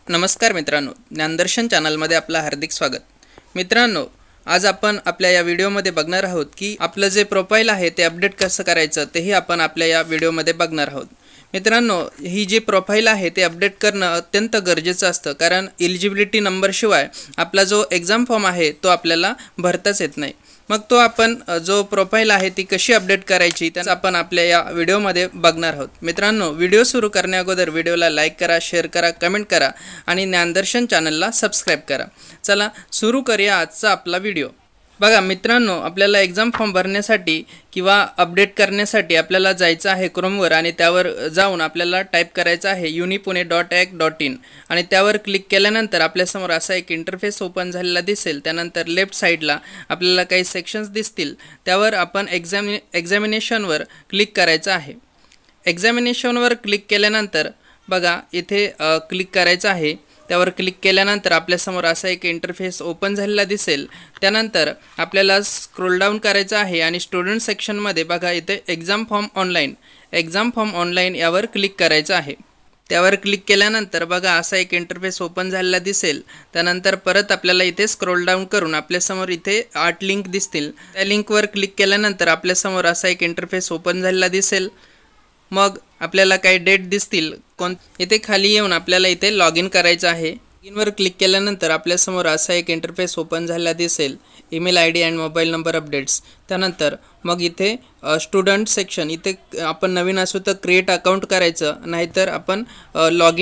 नमस्कार मित्रांनो, ज्ञानदर्शन चॅनलमध्ये आपलं हार्दिक स्वागत। मित्रांनो, आज आपण आपल्या या व्हिडिओमध्ये बघणार आहोत की आपलं जे प्रोफाइल आहे ते अपडेट कसं करायचं तेही आपण आपल्या या व्हिडिओमध्ये बघणार आहोत। मित्रांनो, ही जी प्रोफाइल आहे ते अपडेट करणं अत्यंत गरजेचं असतं, कारण एलिजिबिलिटी नंबर शिवाय आपला जो एग्जाम फॉर्म आहे तो आपल्याला भरताच येत नाही। मग तो आपण जो प्रोफाइल आहे ती कशी अपडेट करायची त्याचं आपण आपल्या या व्हिडिओमध्ये बघणार आहोत। मित्रांनो, व्हिडिओ सुरू करण्याअगोदर व्हिडिओला लाईक करा, शेअर करा, कमेंट करा आणि ज्ञानदर्शन चॅनलला सबस्क्राइब करा। चला सुरू करूया आजचा आपला व्हिडिओ। बघा मित्रांनो, आपल्याला एग्जाम फॉर्म भरण्यासाठी किंवा अपडेट करण्यासाठी आपल्याला जायचं आहे क्रोमवर आणि त्यावर जाऊन आपल्याला टाईप करायचं आहे unipune.ac.in आणि त्यावर क्लिक केल्यानंतर आपल्यासमोर असा एक इंटरफेस ओपन झालेला दिसेल। त्यानंतर लेफ्ट साईडला आपल्याला काही सेक्शन्स दिसतील, त्यावर आपण एक्झामिनेशनवर क्लिक करायचं आहे। एक्झामिनेशनवर क्लिक केल्यानंतर बघा इथे क्लिक करायचं आहे। त्यावर क्लिक केल्यानंतर आपल्यासमोर असा एक इंटरफेस ओपन झालेला दिसेल। त्यानंतर आपल्याला स्क्रोल डाऊन करायचं आहे आणि स्टुडंट सेक्शनमध्ये बघा इथे एक्झाम फॉर्म ऑनलाईन यावर क्लिक करायचं आहे। त्यावर क्लिक केल्यानंतर बघा असा एक इंटरफेस ओपन झालेला दिसेल। त्यानंतर परत आपल्याला इथे स्क्रोल डाऊन करून आपल्यासमोर इथे 8 लिंक दिसतील। त्या लिंकवर क्लिक केल्यानंतर आपल्यासमोर असा एक इंटरफेस ओपन झालेला दिसेल। मग आपल्याला काही डेट दिसतील। इथे खाली येऊन आपल्याला इथे लॉग इन करायचं आहे। लॉगिनवर क्लिक केल्यानंतर आपल्यासमोर असा एक इंटरफेस ओपन झालेला दिसेल, email ID and mobile number updates. त्यानंतर मग इथे स्टुडंट सेक्शन, इथे आपण नवीन असू तर क्रिएट अकाउंट करायचं, नाहीतर आपण लॉग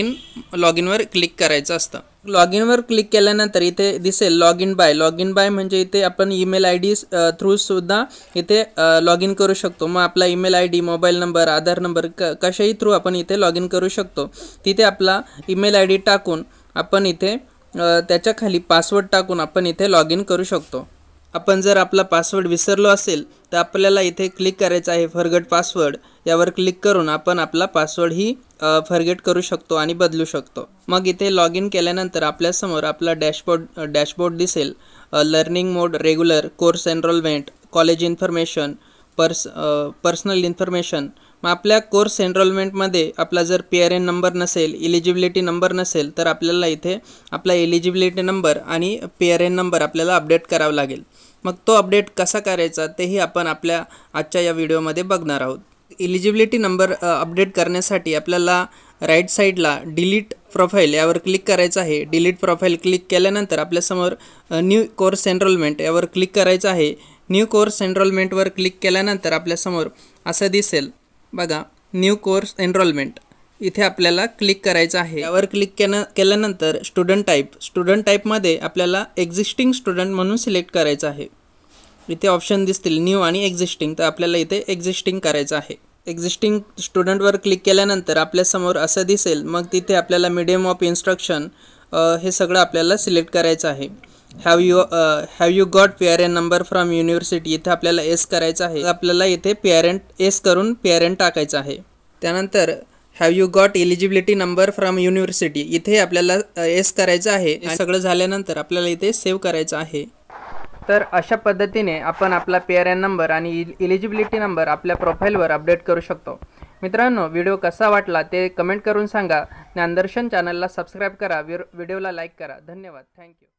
इनवर क्लिक करायचं असतं। लॉग इनवर क्लिक केल्यानंतर इथे दिसेल लॉग इन बाय म्हणजे इथे आपण ईमेल ID थ्रू सुद्धा इथे लॉग इन करू शकतो। मग आपला ईमेल ID, मोबाईल नंबर, आधार नंबर कशाही थ्रू आपण इथे लॉग इन करू शकतो। तिथे आपला ईमेल ID टाकून आपण इथे त्याच्या खाली पासवर्ड टाकून आपण इथे लॉग इन करू शकतो। आपण जर आपला पासवर्ड विसरलो असेल तर आपल्याला इथे क्लिक करायचं आहे फॉरगेट पासवर्ड, यावर क्लिक करून आपण आपला पासवर्ड ही फॉरगेट करू शकतो आणि बदलू शकतो। मग इथे लॉग इन केल्यानंतर आपल्यासमोर आपला डॅशबोर्ड दिसेल। Learning mode, regular, course enrolment, college information, personal information. मग आपल्या कोर्स एनरोलमेंटमध्ये आपला जर PRN नंबर नसेल, एलिजिबिलिटी नंबर नसेल तर आपल्याला इथे आपला एलिजिबिलिटी नंबर आणि PRN नंबर आपल्याला अपडेट करावा लागेल। मग तो अपडेट कसा करायचा तेही आपण आपल्या आजच्या या व्हिडिओमध्ये बघणार आहोत। एलिजिबिलिटी नंबर अपडेट करण्यासाठी आपल्याला राईट साईडला डिलीट प्रोफाइल यावर क्लिक करायचं आहे। डिलीट प्रोफाइल क्लिक केल्यानंतर आपल्यासमोर न्यू कोर्स एनरोलमेंट यावर क्लिक करायचं आहे। न्यू कोर्स एनरोलमेंटवर क्लिक केल्यानंतर आपल्यासमोर असं दिसेल बघा, न्यू कोर्स एनरोलमेंट, इथे आपल्याला क्लिक करायचं आहे। यावर क्लिक केल्यानंतर स्टुडंट टाईपमध्ये आपल्याला एक्झिस्टिंग स्टुडंट म्हणून सिलेक्ट करायचं आहे। इथे ऑप्शन दिसतील न्यू आणि एक्झिस्टिंग, तर आपल्याला इथे एक्झिस्टिंग करायचं आहे। एक्झिस्टिंग स्टुडंटवर क्लिक केल्यानंतर आपल्यासमोर असं दिसेल। मग तिथे आपल्याला मीडियम ऑफ इन्स्ट्रक्शन हे सगळं आपल्याला सिलेक्ट करायचं आहे। Have you got PRN number from university, इथे आपल्याला एस करायचं आहे। आपल्याला इथे एस करून PRN टाकायचं आहे। त्यानंतर have you got eligibility number from university, इथे आपल्याला एस करायचं आहे। हे सगळं झाल्यानंतर आपल्याला इथे सेव्ह करायचं आहे। तर अशा पद्धतीने आपण आपला PRN नंबर आणि एलिजिबिलिटी नंबर आपल्या प्रोफाइलवर अपडेट करू शकतो। मित्रांनो, व्हिडिओ कसा वाटला ते कमेंट करून सांगा। ज्ञानदर्शन चॅनलला सबस्क्राइब करा, व्हिडिओला लाईक करा। धन्यवाद, थँक्यू।